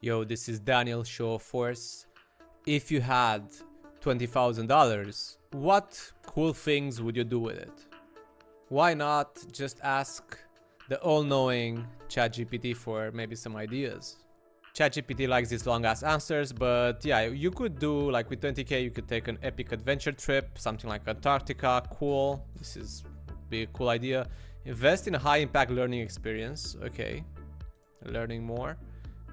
Yo, this is Daniel, Show of Force. If you had $20,000, what cool things would you do with it? Why not just ask the all-knowing ChatGPT for maybe some ideas? ChatGPT likes these long-ass answers, but yeah, you could do, like with 20k, you could take an epic adventure trip, something like Antarctica, cool. This is be a cool idea. Invest in a high-impact learning experience, okay. Learning more.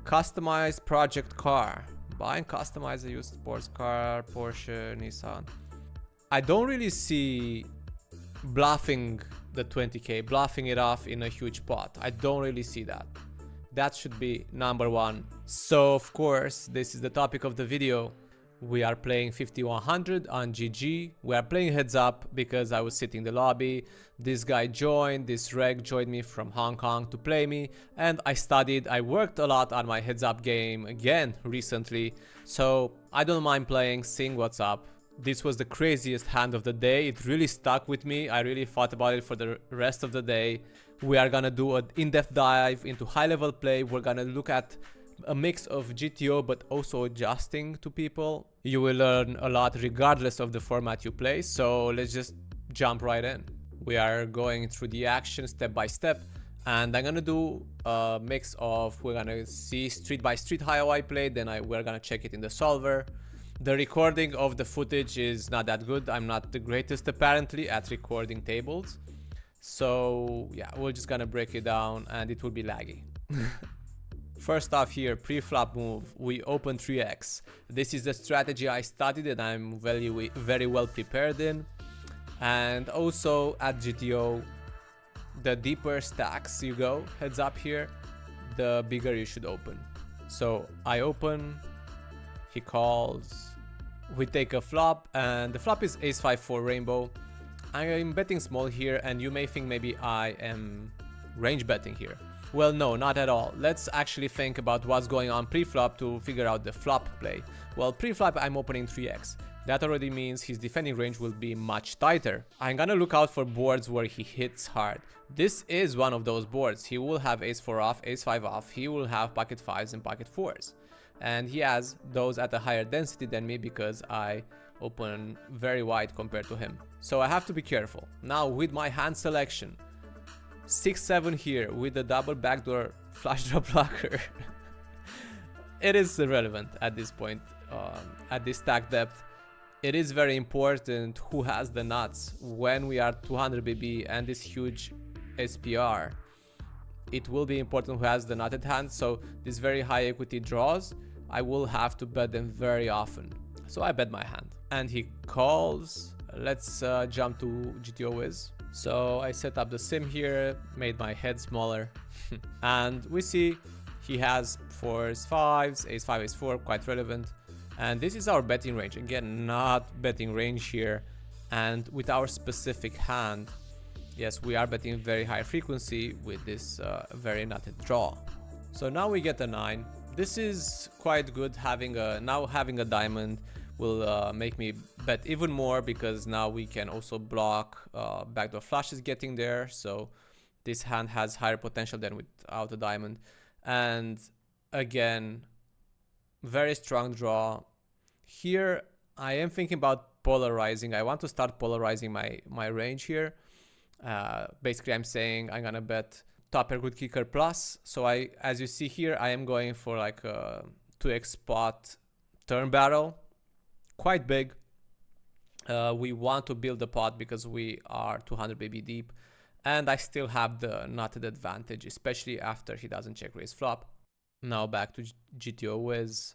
Customized project car. Buy and customize a used sports car, Porsche, Nissan. I don't really see bluffing the 20k, bluffing it off in a huge pot. I don't really see that. That should be number one. So of course, this is the topic of the video. We are playing 5100 on GG. We are playing heads up because I was sitting in the lobby. This guy joined, this reg joined me from Hong Kong to play me. And I studied, I worked a lot on my heads up game again recently. So I don't mind playing, seeing what's up. This was the craziest hand of the day. It really stuck with me. I really thought about it for the rest of the day. We are gonna do an in-depth dive into high-level play. We're gonna look at a mix of GTO but also adjusting to people. You will learn a lot regardless of the format you play, so let's just jump right in. We are going through the action step by step, and I'm gonna do a mix of, we're gonna see street by street how I play, then we're gonna check it in the solver. The recording of the footage is not that good. I'm not the greatest apparently at recording tables, so yeah, we're just gonna break it down and it will be laggy. First off here, pre-flop move, we open 3x. This is the strategy I studied and I'm very well prepared in. And also at GTO, the deeper stacks you go, heads up here, the bigger you should open. So I open, he calls, we take a flop, and the flop is ace-5 for rainbow. I am betting small here, and you may think maybe I am range betting here. Well, no, not at all. Let's actually think about what's going on pre-flop to figure out the flop play. Well, pre-flop I'm opening 3x. That already means his defending range will be much tighter. I'm gonna look out for boards where he hits hard. This is one of those boards. He will have ace-4 off, ace-5 off, he will have pocket 5s and pocket 4s. And he has those at a higher density than me because I open very wide compared to him. So I have to be careful. Now with my hand selection, 6-7 here with the double backdoor flush draw blocker. It is irrelevant at this point, at this stack depth. It is very important who has the nuts when we are 200 BB and this huge SPR. It will be important who has the nutted hand, so these very high equity draws, I will have to bet them very often. So I bet my hand. And he calls. Let's jump to GTO Wiz. So I set up the sim here, made my head smaller. And we see he has 4s, 5s, ace-5, ace-4, quite relevant. And this is our betting range. Again, not betting range here. And with our specific hand, yes, we are betting very high frequency with this very nutted draw. So now we get a 9. This is quite good. Having a diamond will make me bet even more because now we can also block backdoor flushes getting there. So this hand has higher potential than without a diamond. And again, very strong draw. Here I am thinking about polarizing. I want to start polarizing my range here. Basically I'm saying I'm gonna bet top pair good kicker plus. So as you see here, I am going for like a 2x spot turn barrel, quite big. We want to build the pot because we are 200 BB deep, and I still have the nutted advantage, especially after he doesn't check raise flop. Now back to GTO Wiz,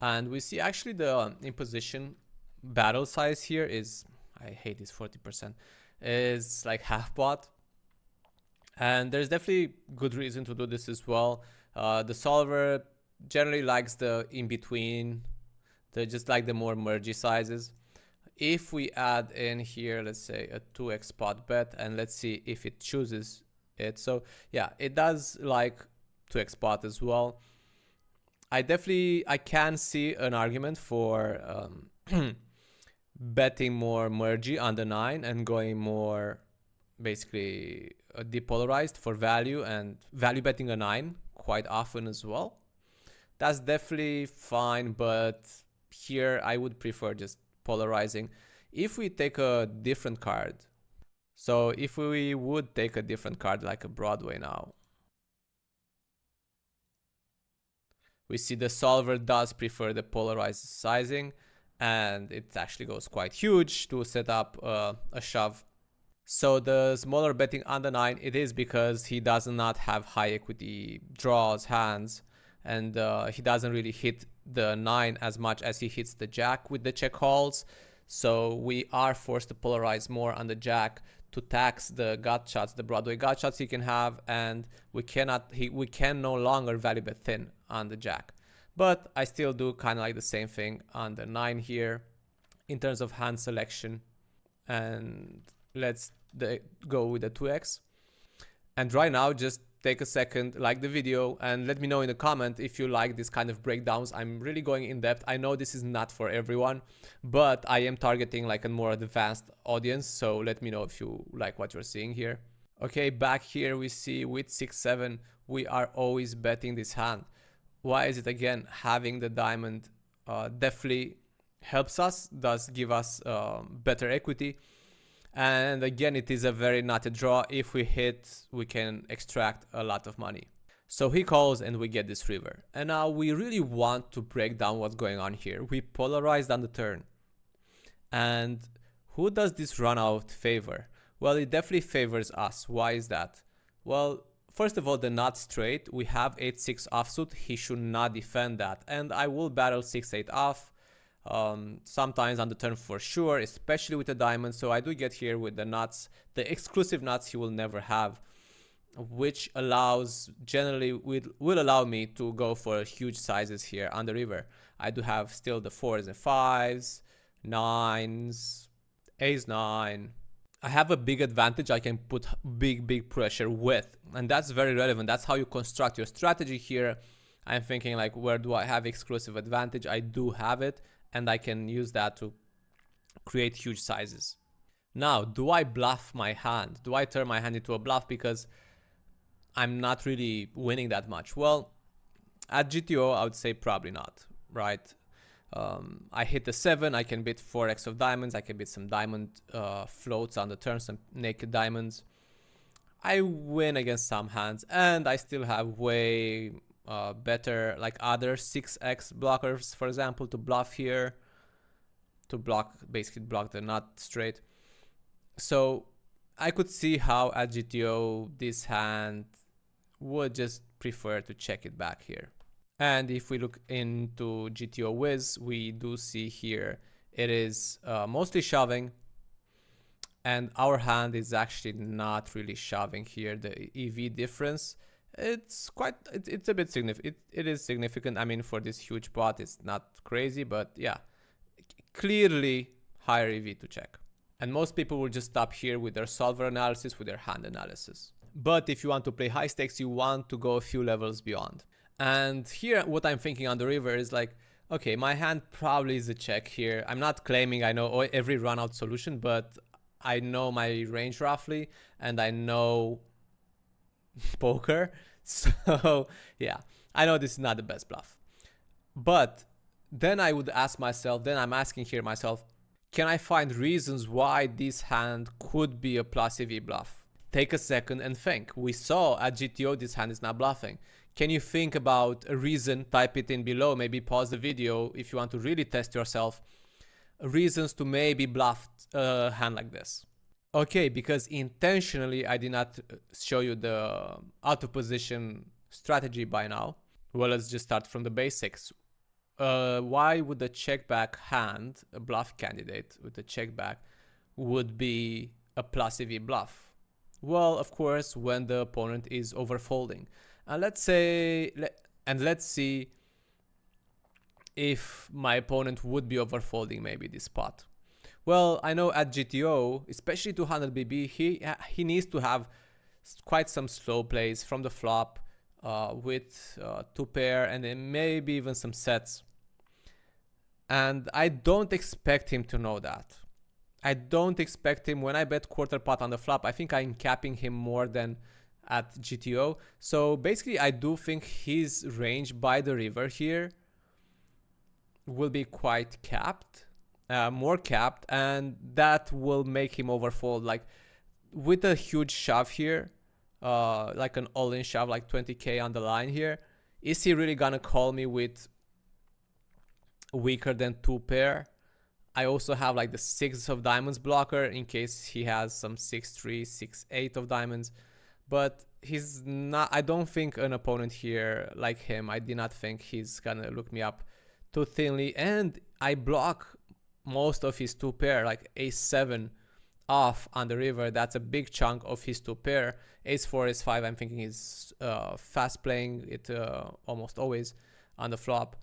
and we see actually the imposition barrel size here is, I hate this 40%, is like half pot. And there's definitely good reason to do this as well. The solver generally likes the in-between, just like the more mergy sizes. If we add in here, let's say a 2x spot bet, and let's see if it chooses it. So yeah, it does like 2x spot as well. I can see an argument for betting more mergy on the 9 and going more basically depolarized for value, and value betting a 9 quite often as well. That's definitely fine, but here I would prefer just polarizing. If we take a different card, so if we would take a different card like a Broadway now, we see the solver does prefer the polarized sizing, and it actually goes quite huge to set up a shove. So the smaller betting on the 9, it is because he does not have high equity draws, hands, and he doesn't really hit the 9 as much as he hits the jack with the check calls. So we are forced to polarize more on the jack to tax the gut shots, the Broadway gut shots he can have, and we can no longer value bet thin on the jack. But I still do kind of like the same thing on the 9 here in terms of hand selection. And let's go with the 2x. And right now, just take a second, like the video, and let me know in the comment if you like this kind of breakdowns. I'm really going in depth. I know this is not for everyone, but I am targeting like a more advanced audience. So let me know if you like what you're seeing here. Okay, back here we see with 6-7, we are always betting this hand. Why is it? Again, having the diamond definitely helps us, does give us better equity. And again, it is a very nutty draw. If we hit, we can extract a lot of money. So he calls and we get this river. And now we really want to break down what's going on here. We polarized on the turn. And who does this run out favor? Well, it definitely favors us. Why is that? Well, first of all, the not straight. We have 8-6 offsuit. He should not defend that. And I will battle 6-8 off. Sometimes on the turn for sure, especially with the diamond. So I do get here with the nuts, the exclusive nuts he will never have, which allows, generally will allow me to go for huge sizes here on the river. I do have still the 4s and 5s, 9s, ace 9. I have a big advantage I can put big pressure with, and that's very relevant. That's how you construct your strategy here. I'm thinking like, where do I have exclusive advantage? I do have it, and I can use that to create huge sizes. Now, do I bluff my hand? Do I turn my hand into a bluff because I'm not really winning that much? Well, at GTO, I would say probably not, right? I hit the 7, I can bid 4x of diamonds, I can bid some diamond floats on the turn, some naked diamonds. I win against some hands, and I still have way better, like other 6x blockers, for example, to bluff here, to basically block the nut straight. So I could see how at GTO this hand would just prefer to check it back here. And if we look into GTO Wiz, we do see here it is mostly shoving, and our hand is actually not really shoving here. The EV difference, it's a bit significant. It is significant. I mean, for this huge pot, it's not crazy, but yeah, clearly higher EV to check. And most people will just stop here with their solver analysis, with their hand analysis. But if you want to play high stakes, you want to go a few levels beyond. And here, what I'm thinking on the river is like, okay, my hand probably is a check here. I'm not claiming I know every run out solution, but I know my range roughly, and I know poker. So yeah, I know this is not the best bluff. But then I would ask myself, then I'm asking here myself, can I find reasons why this hand could be a plus EV bluff? Take a second and think. We saw at GTO this hand is not bluffing. Can you think about a reason? Type it in below, maybe pause the video if you want to really test yourself. Reasons to maybe bluff a hand like this. Okay, because intentionally I did not show you the out of position strategy by now. Well, let's just start from the basics. Why would the check back hand, a bluff candidate with a check back, would be a plus EV bluff? Well, of course, when the opponent is overfolding. And let's see if my opponent would be overfolding maybe this pot. Well, I know at GTO, especially 200 BB, he needs to have quite some slow plays from the flop with 2 pair and then maybe even some sets. And I don't expect him to know that. I don't expect him, when I bet quarter pot on the flop, I think I'm capping him more than at GTO. So basically I do think his range by the river here will be quite capped, more capped, and that will make him overfold. Like with a huge shove here, like an all-in shove, like 20k on the line here, is he really gonna call me with weaker than 2 pair? I also have like the 6 of diamonds blocker in case he has some 6-3, 6-8 of diamonds. But he's not, I don't think an opponent here like him, I did not think he's gonna look me up too thinly. And I block most of his 2 pair, like ace-7 off on the river. That's a big chunk of his 2 pair. Ace-4, ace-5, I'm thinking he's fast playing it almost always on the flop.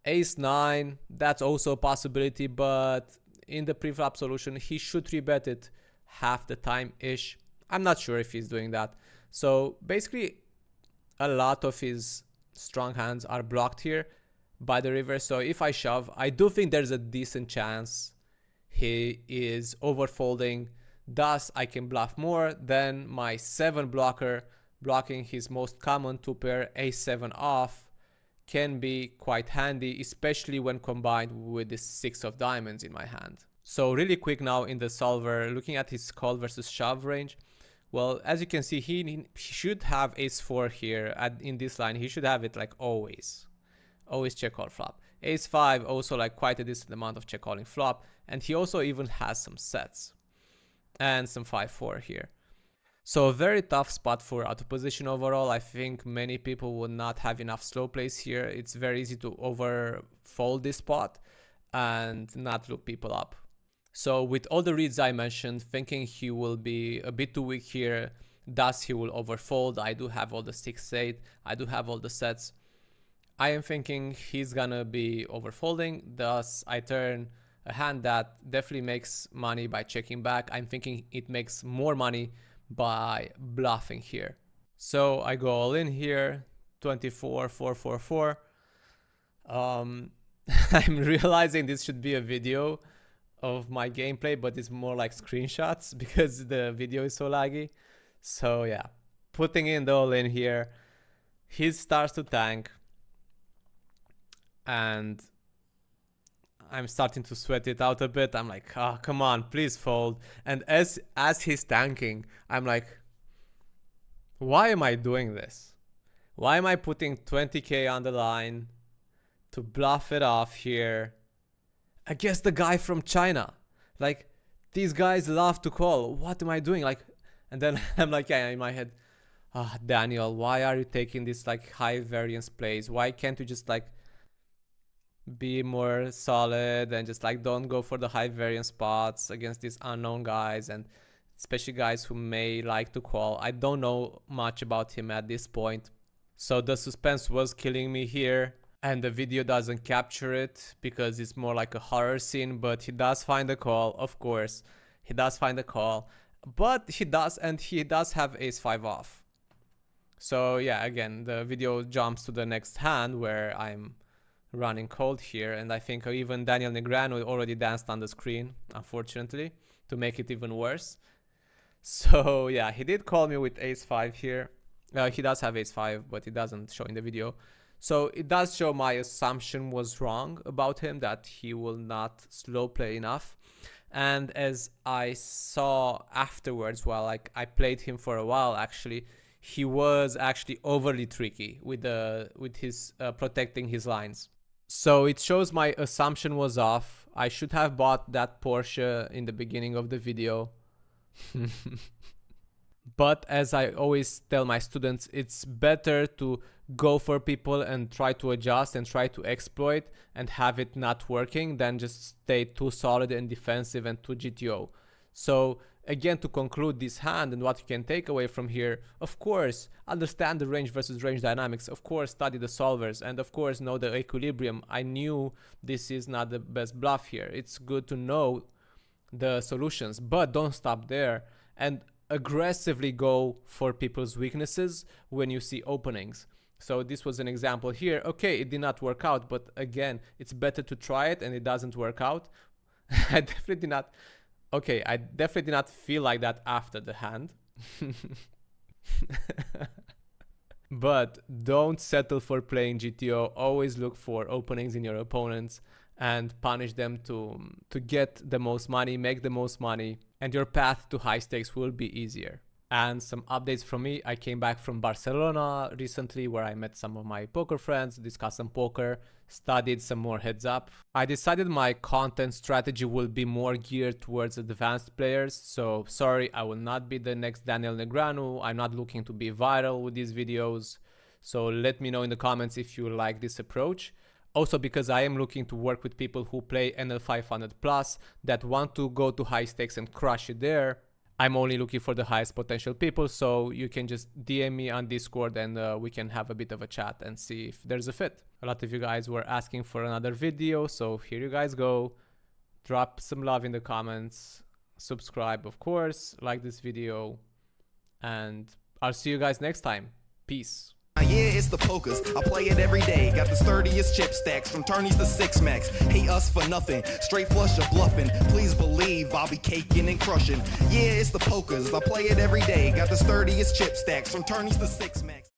Ace-9, that's also a possibility, but in the preflop solution he should 3-bet it half the time-ish. I'm not sure if he's doing that. So basically a lot of his strong hands are blocked here by the river. So if I shove, I do think there's a decent chance he is overfolding. Thus I can bluff more than my 7 blocker blocking his most common 2 pair ace-7 off can be quite handy, especially when combined with the 6 of diamonds in my hand. So really quick now in the solver, looking at his call versus shove range. Well, as you can see, he should have ace-4 here in this line. He should have it like always check call flop. Ace-5 also like quite a decent amount of check calling flop, and he also even has some sets and some 5-4 here. So a very tough spot for out of position overall. I think many people would not have enough slow plays here. It's very easy to overfold this spot and not look people up. So with all the reads I mentioned, thinking he will be a bit too weak here, thus he will overfold. I do have all the 6-8, I do have all the sets. I am thinking he's gonna be overfolding, thus I turn a hand that definitely makes money by checking back. I'm thinking it makes more money by bluffing here. So I go all in here, 24, 4, 4, 4. I'm realizing this should be a video of my gameplay, but it's more like screenshots because the video is so laggy. So yeah, putting in the all in here, he starts to tank and I'm starting to sweat it out a bit. I'm like, oh, come on, please fold. And as he's tanking, I'm like, why am I doing this? Why am I putting 20k on the line to bluff it off here against the guy from China? Like, these guys love to call. What am I doing? Like, and then I'm like, yeah, in my head, ah, Daniel, why are you taking this like high variance plays? Why can't you just like be more solid and just like don't go for the high variance spots against these unknown guys, and especially guys who may like to call? I don't know much about him at this point, so the suspense was killing me here, and the video doesn't capture it because it's more like a horror scene. But he does find a call, of course, he does find a call, but he does have ace-5 off. So yeah, again, the video jumps to the next hand where I'm running cold here, and I think even Daniel Negreanu already danced on the screen, unfortunately, to make it even worse. So yeah, he did call me with ace-5 here. He does have ace-5, but it doesn't show in the video. So it does show my assumption was wrong about him, that he will not slow play enough. And as I saw afterwards, while like I played him for a while, actually, he was actually overly tricky with his protecting his lines. So it shows my assumption was off. I should have bought that Porsche in the beginning of the video. But as I always tell my students, it's better to go for people and try to adjust and try to exploit and have it not working than just stay too solid and defensive and too GTO. So again, to conclude this hand and what you can take away from here, of course, understand the range versus range dynamics, of course, study the solvers, and of course, know the equilibrium. I knew this is not the best bluff here. It's good to know the solutions, but don't stop there, and aggressively go for people's weaknesses when you see openings. So this was an example here. Okay, it did not work out, but again, it's better to try it and it doesn't work out. I definitely did not feel like that after the hand. But don't settle for playing GTO. Always look for openings in your opponents and punish them to get the most money, make the most money, and your path to high stakes will be easier. And some updates from me. I came back from Barcelona recently, where I met some of my poker friends, discussed some poker, studied some more heads up. I decided my content strategy will be more geared towards advanced players. So sorry, I will not be the next Daniel Negreanu. I'm not looking to be viral with these videos. So let me know in the comments if you like this approach. Also, because I am looking to work with people who play NL 500 plus that want to go to high stakes and crush it there. I'm only looking for the highest potential people, so you can just DM me on Discord and we can have a bit of a chat and see if there's a fit. A lot of you guys were asking for another video, so here you guys go. Drop some love in the comments, subscribe of course, like this video, and I'll see you guys next time. Peace. Yeah, it's the pokers. I play it every day. Got the sturdiest chip stacks from tourneys to 6 max. Hate us for nothing. Straight flush or bluffing. Please believe I'll be caking and crushing. Yeah, it's the pokers. I play it every day. Got the sturdiest chip stacks from tourneys to 6 max.